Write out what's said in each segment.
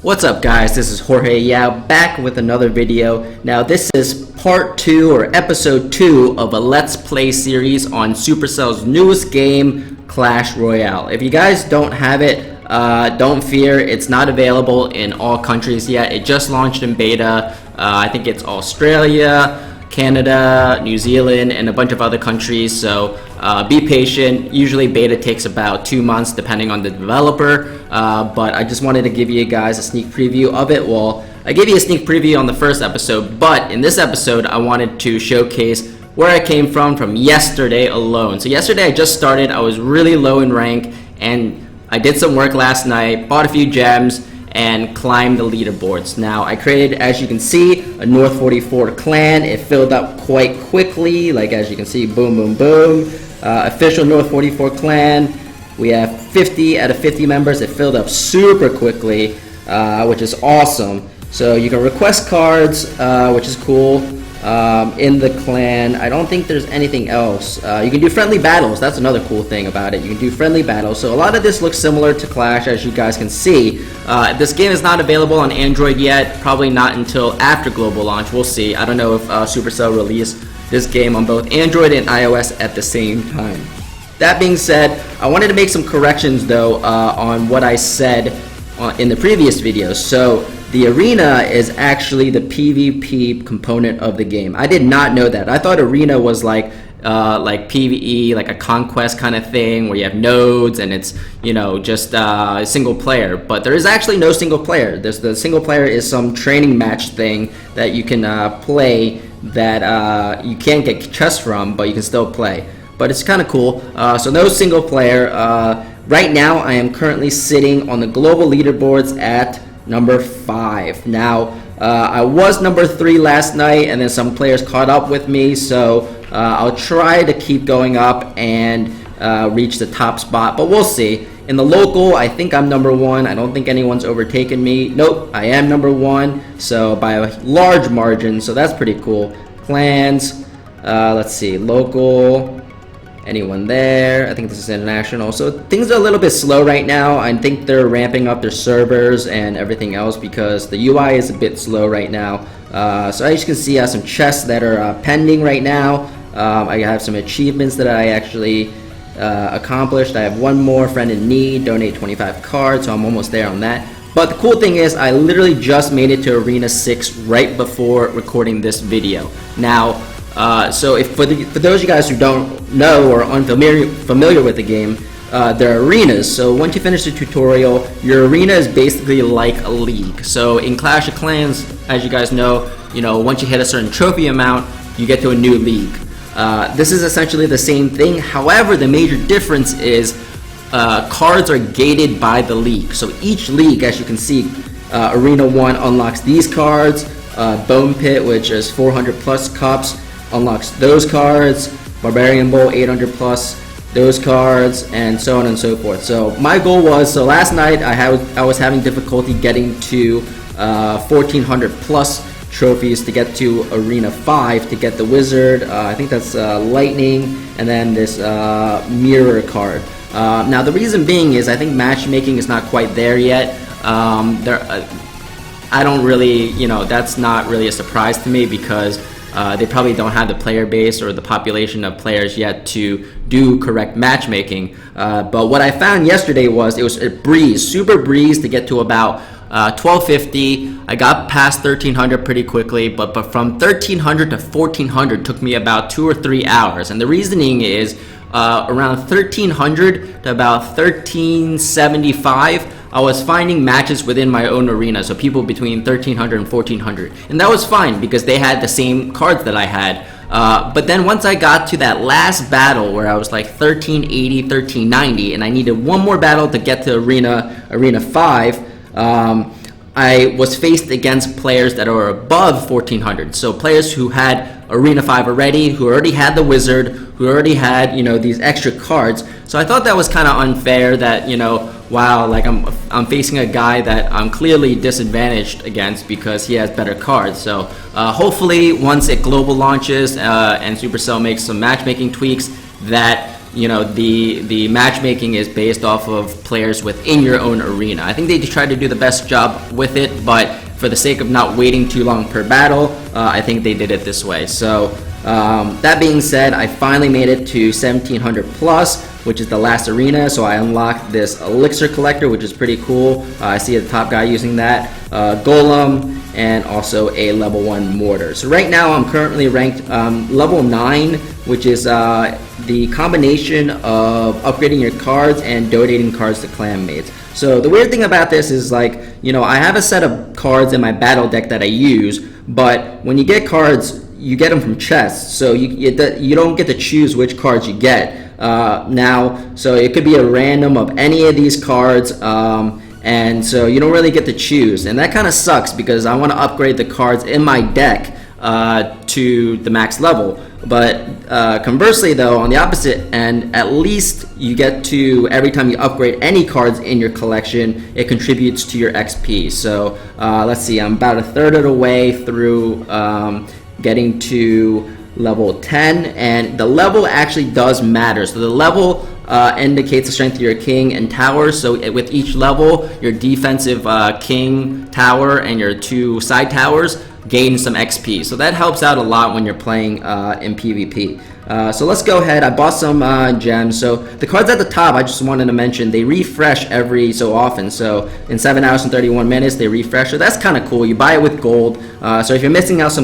What's up guys, this is Jorge back with another video. Now this is part 2 or episode 2 of a Let's Play series on Supercell's newest game, Clash Royale. If you guys don't have it, don't fear, it's not available in all countries yet. It just launched in beta. I think it's Australia, Canada, New Zealand, and a bunch of other countries, so be patient. Usually beta takes about 2 months depending on the developer, but I just wanted to give you guys a sneak preview of it. Well, I gave you a sneak preview on the first episode, but in this episode I wanted to showcase where I came from yesterday alone. So yesterday I just started, I was really low in rank, and I did some work last night, bought a few gems, and climb the leaderboards. Now I created, as you can see, a North 44 clan. It filled up quite quickly, like as you can see, boom boom boom. Official North 44 clan. We have 50 out of 50 members. It filled up super quickly, which is awesome. So you can request cards, which is cool, in the clan. I don't think there's anything else. You can do friendly battles. That's another cool thing about it. You can do friendly battles. So a lot of this looks similar to Clash, as you guys can see. This game is not available on Android yet. Probably not until after global launch. We'll see. I don't know if Supercell released this game on both Android and iOS at the same time. That being said, I wanted to make some corrections though on what I said in the previous video. So the arena is actually the PvP component of the game. I did not know that. I thought arena was like PvE, like a conquest kind of thing where you have nodes and it's, you know, just single player. But there is actually no single player. The single player is some training match thing that you can play that you can't get chests from, but you can still play. But it's kind of cool. So no single player. Right now I am currently sitting on the global leaderboards at number 5. Now I was number 3 last night, and then some players caught up with me, so I'll try to keep going up and reach the top spot, but we'll see. In the local, I think I'm number 1. I don't think anyone's overtaken me. Nope, I am number 1, so by a large margin, so that's pretty cool. Clans, let's see, local, anyone there? I think this is international. So things are a little bit slow right now. I think they're ramping up their servers and everything else because the UI is a bit slow right now. So as you can see, I have some chests that are pending right now. I have some achievements that I actually accomplished. I have one more, friend in need, donate 25 cards, so I'm almost there on that. But the cool thing is I literally just made it to Arena 6 right before recording this video. Now, so if for those of you guys who don't know or are unfamiliar with the game, there are arenas. So once you finish the tutorial, your arena is basically like a league. So in Clash of Clans, as you guys know, once you hit a certain trophy amount, you get to a new league. This is essentially the same thing. However, the major difference is cards are gated by the league. So each league, as you can see, Arena 1 unlocks these cards. Bone Pit, which is 400 plus cups, unlocks those cards. Barbarian Bowl 800 plus, those cards, and so on and so forth. So my goal was, so last night I was having difficulty getting to 1400 plus trophies to get to Arena 5 to get the Wizard. I think that's Lightning, and then this Mirror card. Now the reason being is I think matchmaking is not quite there yet. I don't really, that's not really a surprise to me because they probably don't have the player base or the population of players yet to do correct matchmaking. But what I found yesterday was it was a breeze, super breeze to get to about 1250. I got past 1300 pretty quickly, but from 1300 to 1400 took me about 2 or 3 hours. And the reasoning is around 1300 to about 1375, I was finding matches within my own arena, so people between 1300 and 1400, and that was fine because they had the same cards that I had. But then once I got to that last battle where I was like 1380, 1390, and I needed one more battle to get to Arena 5, I was faced against players that are above 1400. So players who had Arena 5 already, who already had the Wizard, who already had, these extra cards. So I thought that was kind of unfair that, wow, like I'm facing a guy that I'm clearly disadvantaged against because he has better cards. So hopefully once it global launches and Supercell makes some matchmaking tweaks, that you know, the matchmaking is based off of players within your own arena. I think they try to do the best job with it, but for the sake of not waiting too long per battle, I think they did it this way. So that being said, I finally made it to 1700 plus, which is the last arena. So I unlocked this elixir collector, which is pretty cool. I see the top guy using that, golem, and also a level 1 mortar. So right now I'm currently ranked level 9, which is the combination of upgrading your cards and donating cards to clanmates. So the weird thing about this is, like, you know, I have a set of cards in my battle deck that I use, but when you get cards, you get them from chests, so you don't get to choose which cards you get now. So it could be a random of any of these cards, and so you don't really get to choose, and that kind of sucks because I want to upgrade the cards in my deck to the max level. But conversely though, on the opposite end, at least you get to, every time you upgrade any cards in your collection, it contributes to your XP. So let's see, I'm about a third of the way through getting to level 10, and the level actually does matter. So the level indicates the strength of your king and tower. So with each level, your defensive king, tower, and your 2 side towers gain some XP. So that helps out a lot when you're playing in PvP. So let's go ahead. I bought some gems. So the cards at the top, I just wanted to mention, they refresh every so often. So in 7 hours and 31 minutes, they refresh. So that's kind of cool. You buy it with gold. So if you're missing out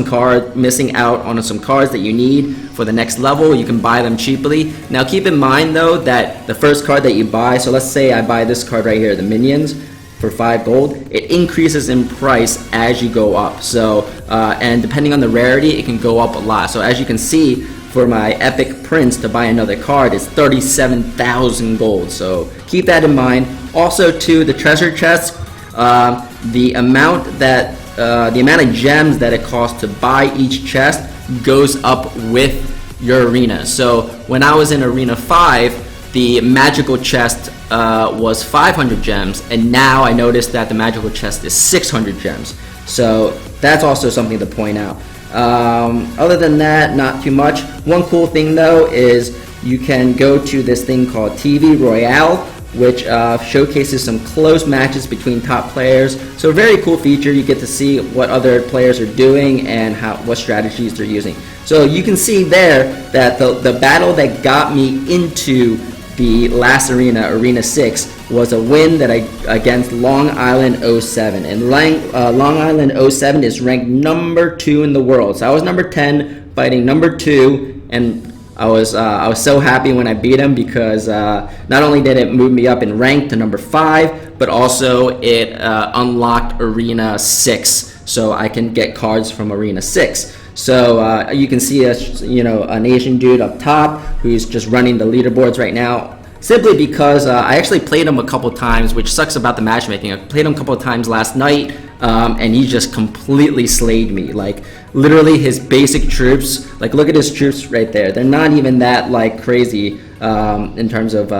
on some cards that you need for the next level, you can buy them cheaply. Now keep in mind though that the first card that you buy, so let's say I buy this card right here, the minions, for 5 gold, it increases in price as you go up. So and depending on the rarity, it can go up a lot. So as you can see, for my epic prince to buy another card is 37,000 gold. So keep that in mind. Also too, the treasure chest, the amount of gems that it costs to buy each chest goes up with your arena. So when I was in arena 5, the magical chest was 500 gems, and now I noticed that the magical chest is 600 gems. So that's also something to point out. Other than that, not too much. One cool thing though is you can go to this thing called TV Royale, which showcases some close matches between top players. So a very cool feature. You get to see what other players are doing and what strategies they're using. So you can see there that the battle that got me into the last arena, Arena 6, was a win that against Long Island 07. And Long Island 07 is ranked number 2 in the world. So I was number 10 fighting number 2, and I was so happy when I beat him because not only did it move me up in rank to number 5, but also it unlocked Arena 6, so I can get cards from Arena 6. So you can see an Asian dude up top who's just running the leaderboards right now, simply because I actually played him a couple times, which sucks about the matchmaking. I played him a couple of times last night, and he just completely slayed me. Like literally his basic troops, like look at his troops right there. They're not even that like crazy in terms of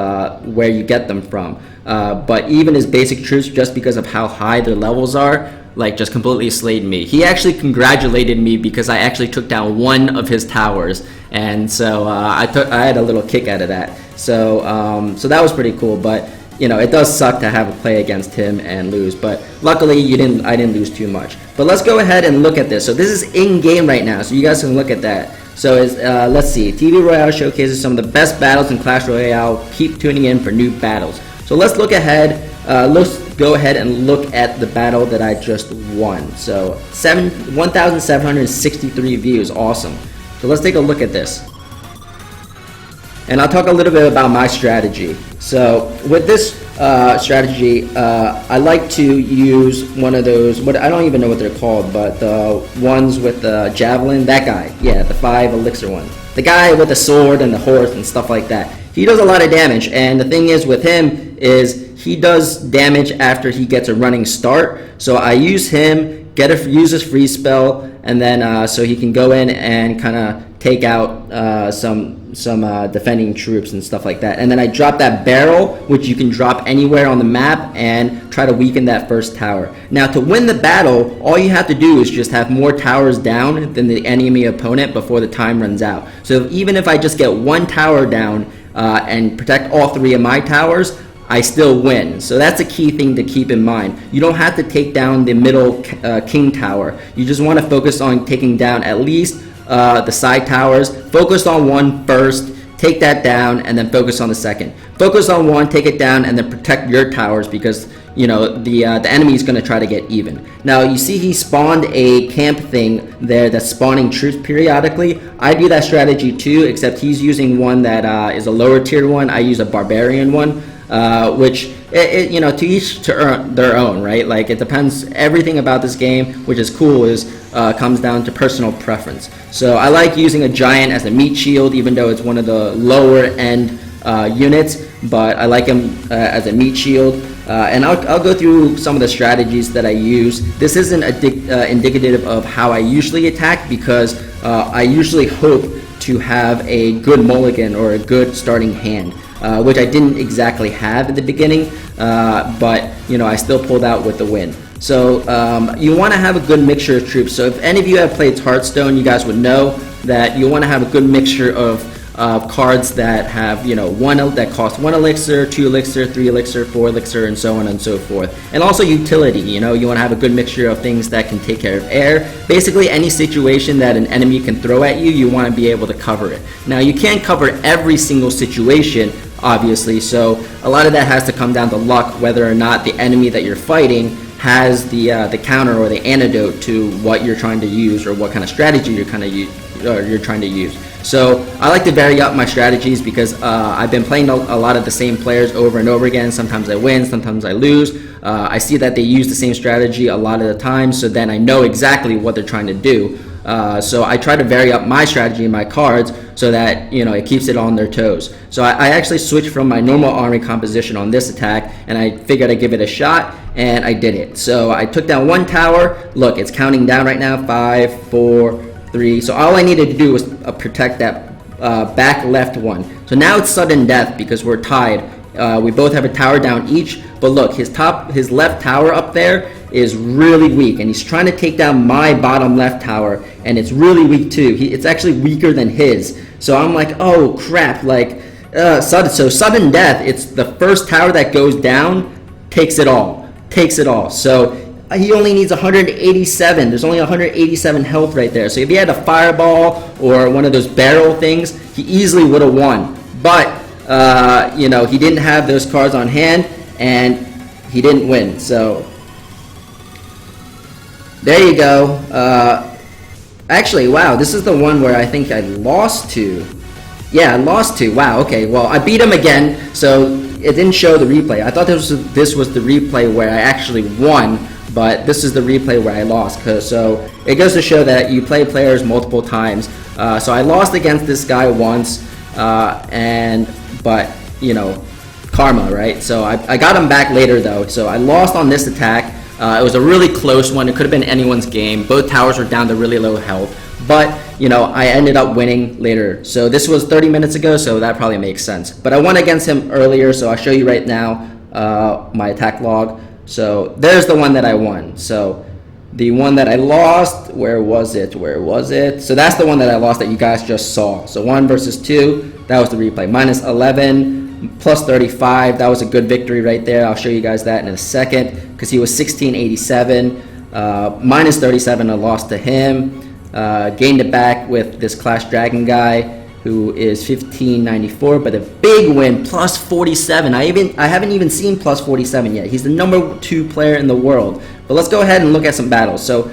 where you get them from. But even his basic troops, just because of how high their levels are, like just completely slayed me. He actually congratulated me because I actually took down one of his towers, and so I had a little kick out of that. So so that was pretty cool. But you know, it does suck to have to play against him and lose. But luckily, I didn't lose too much. But let's go ahead and look at this. So this is in game right now, so you guys can look at that. So let's see. TV Royale showcases some of the best battles in Clash Royale. Keep tuning in for new battles. So let's look ahead. Let's go ahead and look at the battle that I just won. So 1,763 views, awesome. So let's take a look at this. And I'll talk a little bit about my strategy. So with this strategy, I like to use one of those, I don't even know what they're called, but the ones with the javelin, that guy, yeah, the 5 elixir one. The guy with the sword and the horse and stuff like that. He does a lot of damage, and the thing is with him is he does damage after he gets a running start. So I use him, use his free spell, and then so he can go in and kind of take out some defending troops and stuff like that. And then I drop that barrel, which you can drop anywhere on the map, and try to weaken that first tower. Now to win the battle, all you have to do is just have more towers down than the enemy opponent before the time runs out. So even if I just get one tower down, and protect all 3 of my towers, I still win. So that's a key thing to keep in mind. You don't have to take down the middle king tower. You just want to focus on taking down at least the side towers. Focus on one first, take that down, and then focus on the second. Focus on one, take it down, and then protect your towers, because you know the enemy is going to try to get even. Now you see he spawned a camp thing there that's spawning troops periodically. I do that strategy too, except he's using one that is a lower tier one. I use a barbarian one, which you know, to each their own, right? Like, it depends. Everything about this game, which is cool, is comes down to personal preference. So I like using a giant as a meat shield, even though it's one of the lower end units, but I like him as a meat shield. And I'll go through some of the strategies that I use. This isn't indicative of how I usually attack, because I usually hope to have a good mulligan or a good starting hand, which I didn't exactly have at the beginning, but you know, I still pulled out with the win. So you want to have a good mixture of troops. So if any of you have played Hearthstone, you guys would know that you want to have a good mixture of cards that have, you know, that cost 1 elixir, 2 elixir, 3 elixir, 4 elixir, and so on and so forth. And also utility. You know, you want to have a good mixture of things that can take care of air. Basically, any situation that an enemy can throw at you, you want to be able to cover it. Now, you can't cover every single situation, obviously, so a lot of that has to come down to luck, whether or not the enemy that you're fighting has the counter or the antidote to what you're trying to use, or what kind of strategy you're trying to use. So I like to vary up my strategies, because I've been playing a lot of the same players over and over again. Sometimes I win, sometimes I lose. I see that they use the same strategy a lot of the time, so then I know exactly what they're trying to do. So I try to vary up my strategy in my cards so that, you know, it keeps it on their toes. So I actually switched from my normal army composition on this attack, and I figured I'd give it a shot, and I did it. So I took down 1 tower. Look, it's counting down right now, 5, 4, 3. So all I needed to do was protect that back left one. So now it's sudden death because we're tied. We both have a tower down each, but look, his left tower up there is really weak, and he's trying to take down my bottom left tower, and it's really weak too. It's actually weaker than his. So I'm like, oh crap, like sudden death. It's the first tower that goes down takes it all. So he only needs 187. There's only 187 health right there. So if he had a fireball or one of those barrel things, he easily would have won. But you know, he didn't have those cards on hand, and he didn't win. So there you go. Actually, wow, this is the one where I think I lost to. Yeah, I lost to. Wow, okay, well, I beat him again, so it didn't show the replay. I thought this was the replay where I actually won, but this is the replay where I lost. So it goes to show that you play players multiple times. So I lost against this guy once, but you know, karma, right? So I got him back later though. So I lost on this attack. It was a really close one. It could have been anyone's game. Both towers were down to really low health, but you know, I ended up winning later. So this was 30 minutes ago, so that probably makes sense. But I won against him earlier, so I'll show you right now my attack log. So there's the one that I won. So the one that I lost, where was it? So that's the one that I lost that you guys just saw. So 1 versus 2, that was the replay. Minus 11, plus 35, that was a good victory right there. I'll show you guys that in a second, because he was 1687. Minus 37, I lost to him. Gained it back with this Clash Dragon guy, who is 1594, but a big win, plus 47. I haven't even seen plus 47 yet. He's the number 2 player in the world. But let's go ahead and look at some battles. So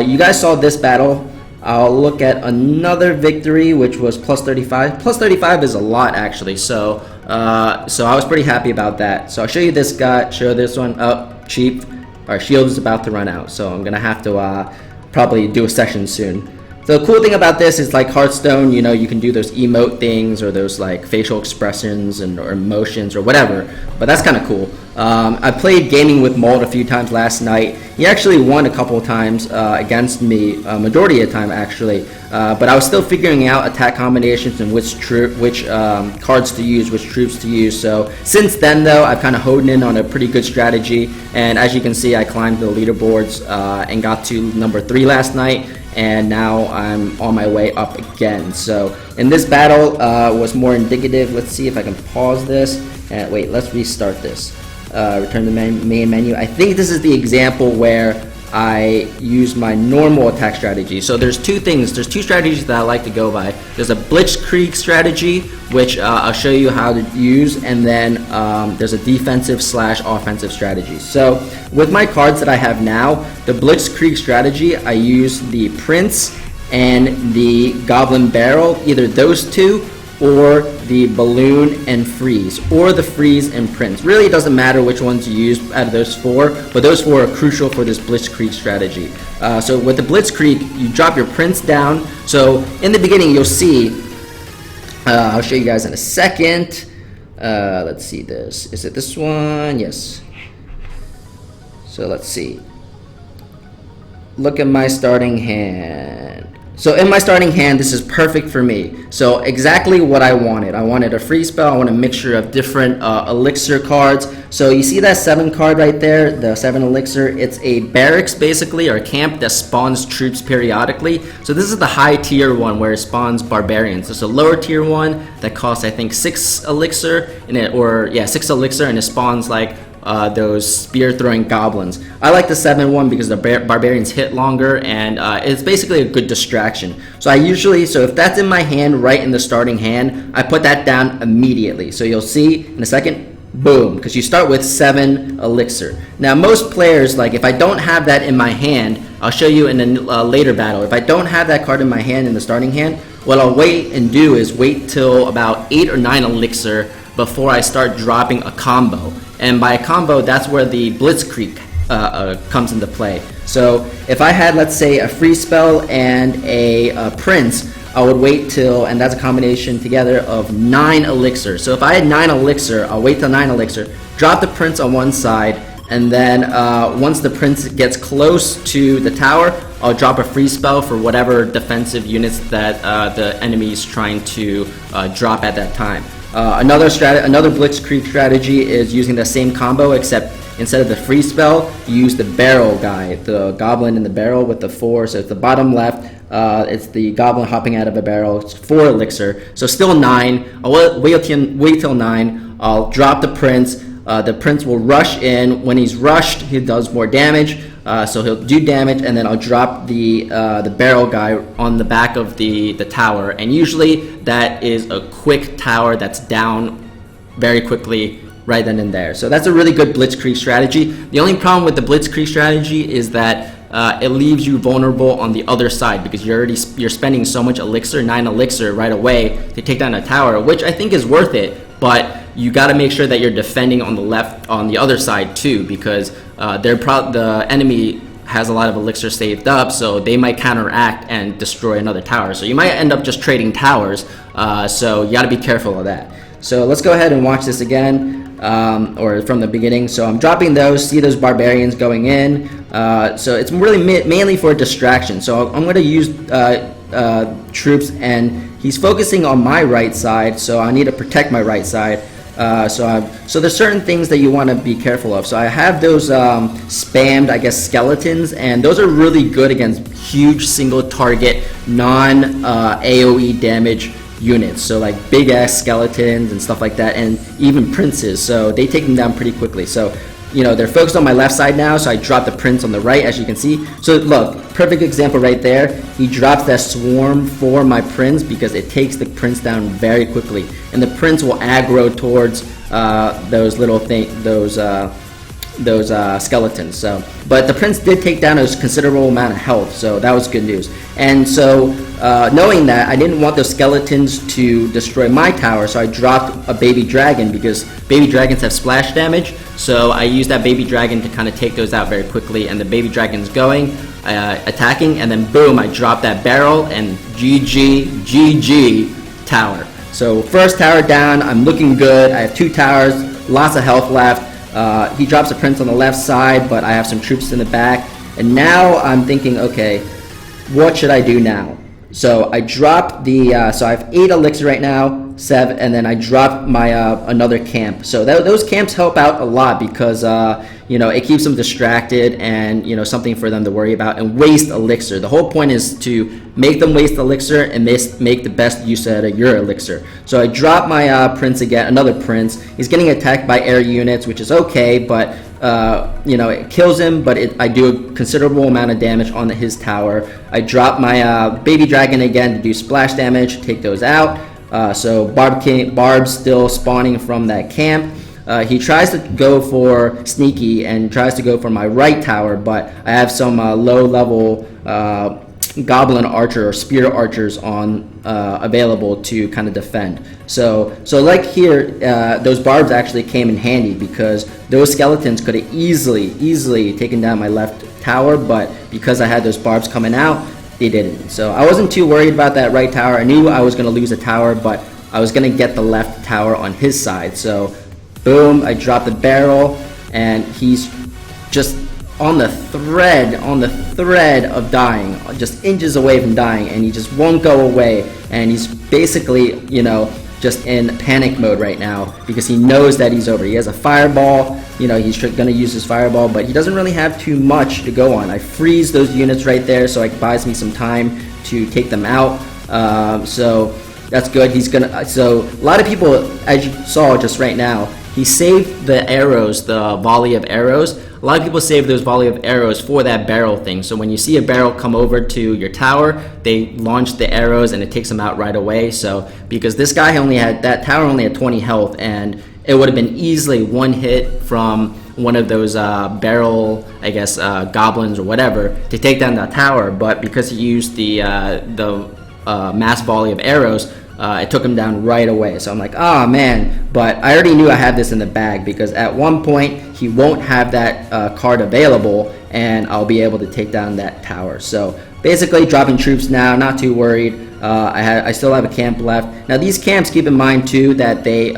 you guys saw this battle. I'll look at another victory, which was plus 35. Plus 35 is a lot, actually. So I was pretty happy about that. So I'll show you this guy. Show this one. Oh, cheap. Our shield is about to run out, so I'm gonna have to probably do a session soon. The cool thing about this is, like Hearthstone, you know, you can do those emote things or those like facial expressions or emotions or whatever, but that's kind of cool. I played Gaming with Mold a few times last night. He actually won a couple of times against me, majority of the time actually, but I was still figuring out attack combinations and which cards to use, which troops to use. So since then though, I've kind of honed in on a pretty good strategy, and as you can see, I climbed the leaderboards and got to number 3 last night. and now I'm on my way up again. So in this battle was more indicative. Let's see if I can pause this. Wait, let's restart this. Return to the main menu. I think this is the example where I use my normal attack strategy. So there's two strategies that I like to go by. There's a Blitzkrieg strategy, which I'll show you how to use, and then there's a defensive / offensive strategy. So with my cards that I have now, the Blitzkrieg strategy, I use the Prince and the Goblin Barrel, either those two, or the Balloon and Freeze, or the Freeze and Prince. Really, it doesn't matter which ones you use out of those four, but those four are crucial for this Blitzkrieg strategy. So with the Blitzkrieg, you drop your Prince down. So in the beginning, you'll see, I'll show you guys in a second. Let's see this. Is it this one? Yes. So let's see. Look at my starting hand. So in my starting hand, this is perfect for me. So exactly what I wanted. I wanted a free spell. I want a mixture of different elixir cards. So you see that 7 card right there, the 7 elixir. It's a barracks basically, or a camp that spawns troops periodically. So this is the high tier one where it spawns barbarians. There's a lower tier one that costs I think 6 elixir, 6 elixir, and it spawns like those spear throwing goblins. I like the 7 one because the barbarians hit longer, and it's basically a good distraction. So if that's in my hand right in the starting hand, I put that down immediately. So you'll see in a second, boom, because you start with 7 elixir. Now most players, like if I don't have that in my hand, I'll show you in a later battle. If I don't have that card in my hand in the starting hand, what I'll wait and do is wait till about 8 or 9 elixir before I start dropping a combo. And by a combo, that's where the Blitzkrieg comes into play. So if I had, let's say, a free spell and a Prince, I would wait till, and that's a combination together of 9 elixir. So if I had 9 elixir, I'll wait till 9 elixir, drop the Prince on one side, and then once the Prince gets close to the tower, I'll drop a free spell for whatever defensive units that the enemy is trying to drop at that time. Another Blitzkrieg strategy is using the same combo, except instead of the free spell, you use the barrel guy, the goblin in the barrel with the 4. So it's the bottom left, it's the goblin hopping out of a barrel. It's 4 elixir, so still 9. I'll wait till 9. I'll drop the Prince. The Prince will rush in. When he's rushed, he does more damage. So he'll do damage, and then I'll drop the barrel guy on the back of the tower, and usually that is a quick tower that's down very quickly right then and there. So that's a really good Blitzkrieg strategy. The only problem with the Blitzkrieg strategy is that it leaves you vulnerable on the other side because you're spending so much elixir, 9 elixir right away to take down a tower, which I think is worth it, but you got to make sure that you're defending on the other side too, because the enemy has a lot of elixir saved up, so they might counteract and destroy another tower. So you might end up just trading towers, so you got to be careful of that. So let's go ahead and watch this again, or from the beginning. So I'm dropping those, see those barbarians going in. So it's really mainly for distraction. So I'm going to use troops, and he's focusing on my right side, so I need to protect my right side. So there's certain things that you want to be careful of. So I have those spammed, I guess, skeletons, and those are really good against huge single target non-AoE damage units. So like big ass skeletons and stuff like that, and even princes. So they take them down pretty quickly. So they're focused on my left side now, so I drop the Prince on the right, as you can see. So look, perfect example right there. He drops that swarm for my Prince because it takes the Prince down very quickly, and the Prince will aggro towards those skeletons. So, but the Prince did take down a considerable amount of health, so that was good news. And so, knowing that, I didn't want those skeletons to destroy my tower, so I dropped a baby dragon because baby dragons have splash damage. So I used that baby dragon to kind of take those out very quickly, and the baby dragon's going, attacking, and then boom, I dropped that barrel, and GG tower. So first tower down, I'm looking good. I have 2 towers, lots of health left. He drops a Prince on the left side, but I have some troops in the back. And now I'm thinking, okay, what should I do now? So I dropped the, so I have 8 elixir right now, 7, and then I dropped my another camp. So those camps help out a lot because, you know, it keeps them distracted and, you know, something for them to worry about, and waste elixir. The whole point is to make them waste elixir and make the best use out of your elixir. So I dropped my prince again, another prince. He's getting attacked by air units, which is okay, but you know, it kills him, but I do a considerable amount of damage on his tower. I drop my baby dragon again to do splash damage, take those out. So Barb's still spawning from that camp. He tries to go for sneaky and tries to go for my right tower, but I have some low level goblin archer or spear archers on available to kind of defend. So like here, those barbs actually came in handy because those skeletons could have easily taken down my left tower, but because I had those barbs coming out, they didn't. So I wasn't too worried about that right tower. I knew I was going to lose a tower, but I was going to get the left tower on his side. So boom, I dropped the barrel, and he's just on the thread of dying, just inches away from dying, and he just won't go away. And he's basically, you know, just in panic mode right now because he knows that he's over. He has a fireball, you know, he's gonna use his fireball, but he doesn't really have too much to go on. I freeze those units right there, so it buys me some time to take them out. So that's good. He's gonna. So a lot of people, as you saw just right now, he saved the arrows, the volley of arrows. A lot of people save those volley of arrows for that barrel thing. So when you see a barrel come over to your tower, they launch the arrows and it takes them out right away. So because this guy that tower only had 20 health, and it would have been easily one hit from one of those barrel, I guess, goblins or whatever to take down that tower. But because he used the mass volley of arrows, it took him down right away. So I'm like, oh man, but I already knew I had this in the bag because at one point he won't have that card available and I'll be able to take down that tower. So basically dropping troops now, not too worried. I still have a camp left. Now these camps, keep in mind too that they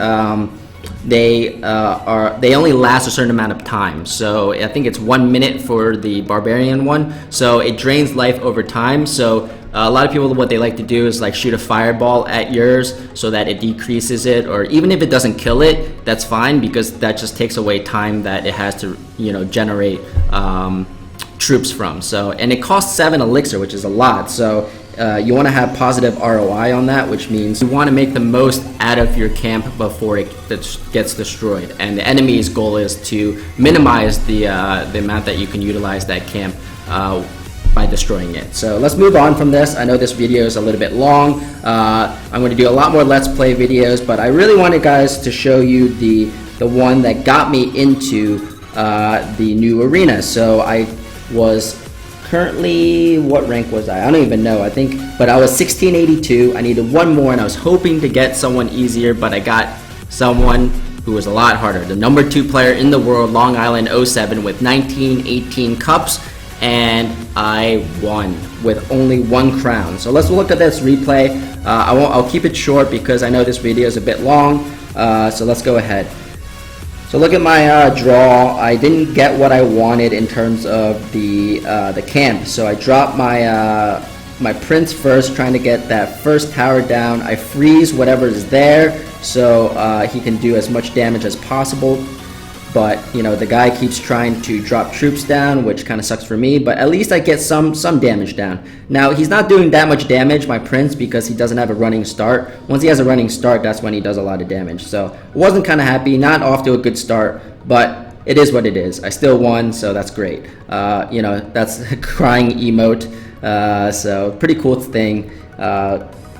only last a certain amount of time. So I think it's 1 minute for the barbarian one, so it drains life over time. So a lot of people, what they like to do is like shoot a fireball at yours so that it decreases it, or even if it doesn't kill it, that's fine because that just takes away time that it has to, you know, generate troops from. So, and it costs 7 elixir, which is a lot. So you want to have positive ROI on that, which means you want to make the most out of your camp before it gets destroyed. And the enemy's goal is to minimize the amount that you can utilize that camp by destroying it. So let's move on from this. I know this video is a little bit long. I'm going to do a lot more Let's Play videos, but I really wanted guys to show you the one that got me into the new arena. So I was currently, what rank was I? I don't even know, I think, but I was 1682. I needed one more, and I was hoping to get someone easier, but I got someone who was a lot harder. The number 2 player in the world, Long Island 07, with 1918 cups, and I won with only 1 crown. So let's look at this replay. I'll keep it short because I know this video is a bit long. So let's go ahead. So look at my draw. I didn't get what I wanted in terms of the camp. So I dropped my my prince first, trying to get that first tower down. I freeze whatever is there so he can do as much damage as possible. But you know, the guy keeps trying to drop troops down, which kind of sucks for me, but at least I get some damage down. Now he's not doing that much damage, my prince, because he doesn't have a running start. Once he has a running start, that's when he does a lot of damage. So wasn't kind of happy, not off to a good start, but it is what it is. I still won, so that's great. You know, that's a crying emote, so pretty cool thing.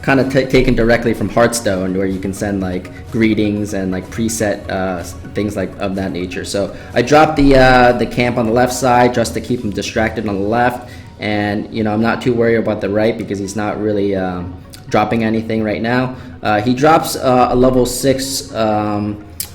Kind of taken directly from Hearthstone, where you can send like greetings and like preset things like of that nature. So I dropped the camp on the left side just to keep him distracted on the left, and you know, I'm not too worried about the right because he's not really dropping anything right now. He drops a level 6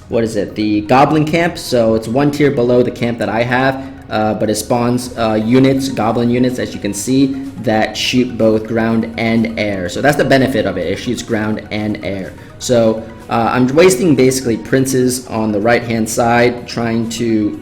what is it, the goblin camp, so it's 1 tier below the camp that I have. But it spawns units, goblin units, as you can see, that shoot both ground and air. So that's the benefit of it. It shoots ground and air. So I'm wasting basically princes on the right hand side trying to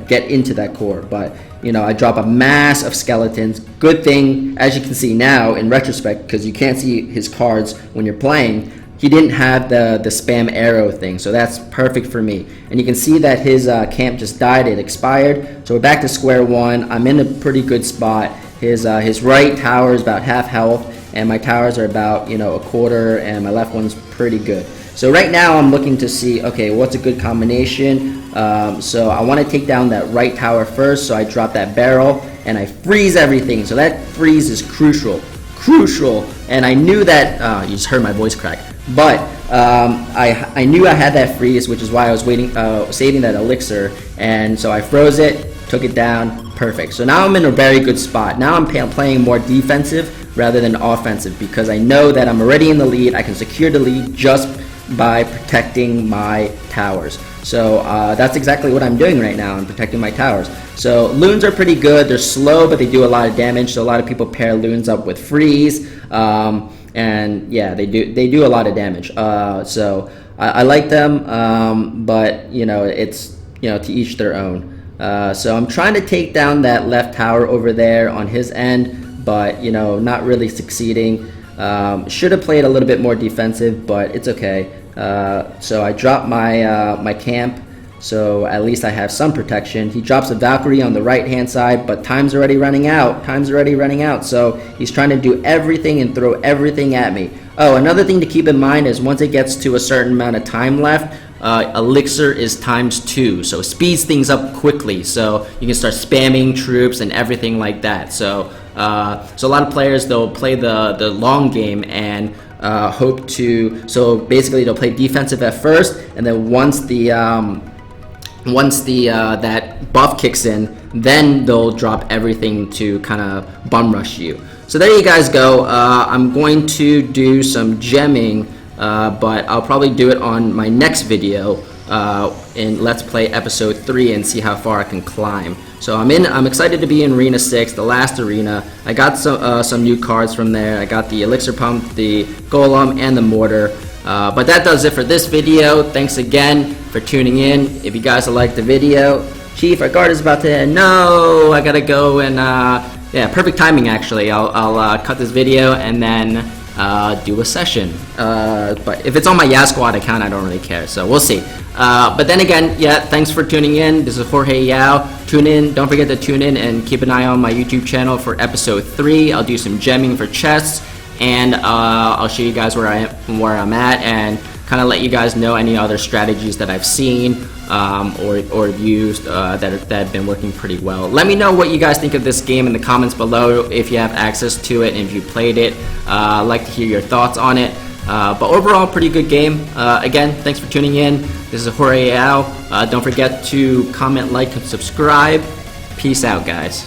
get into that core, but you know, I drop a mass of skeletons. Good thing, as you can see now in retrospect, because you can't see his cards when you're playing, he didn't have the spam arrow thing, so that's perfect for me. And you can see that his camp just died, it expired, so we're back to square one. I'm in a pretty good spot. His right tower is about half health, and my towers are about, you know, a quarter, and my left one's pretty good. So right now I'm looking to see, okay, what's a good combination? So I want to take down that right tower first, so I drop that barrel, and I freeze everything. So that freeze is crucial, and I knew that, you just heard my voice crack, but I knew I had that freeze, which is why I was waiting, saving that elixir, and so I froze it, took it down, perfect. So now I'm in a very good spot. Now I'm playing more defensive rather than offensive, because I know that I'm already in the lead. I can secure the lead just by protecting my towers. So that's exactly what I'm doing right now. I'm protecting my towers. So loons are pretty good. They're slow, but they do a lot of damage. So a lot of people pair loons up with freeze, and yeah, they do a lot of damage. So I like them, but you know, it's, you know, to each their own. So I'm trying to take down that left tower over there on his end, but you know, not really succeeding. Should have played a little bit more defensive, but it's okay. So I dropped my camp, so at least I have some protection. He drops a Valkyrie on the right hand side, but time's already running out. So he's trying to do everything and throw everything at me. Oh, another thing to keep in mind is once it gets to a certain amount of time left, elixir is ×2, so it speeds things up quickly, so you can start spamming troops and everything like that. So so a lot of players, they'll play the long game and hope to, so basically they'll play defensive at first, and then once the that buff kicks in, then they'll drop everything to kind of bum rush you. So there you guys go. I'm going to do some gemming, but I'll probably do it on my next video in Let's Play episode 3 and see how far I can climb. So I'm excited to be in Arena 6, the last arena. I got some new cards from there. I got the Elixir Pump, the Golem, and the Mortar. But that does it for this video. Thanks again for tuning in. If you guys liked the video, Chief, our guard is about to end. No, I gotta go and yeah, perfect timing actually. I'll cut this video and then do a session. But if it's on my Yaz Squad account, I don't really care, so we'll see. But then again, yeah, thanks for tuning in. This is Jorge Yao. Tune in, don't forget to tune in and keep an eye on my YouTube channel for episode 3. I'll do some gemming for chests, and I'll show you guys where I'm at, and kind of let you guys know any other strategies that I've seen or used that have been working pretty well. Let me know what you guys think of this game in the comments below if you have access to it and if you played it. I'd like to hear your thoughts on it. But overall, pretty good game. Again, thanks for tuning in. This is Jorge Yao. Don't forget to comment, like, and subscribe. Peace out, guys.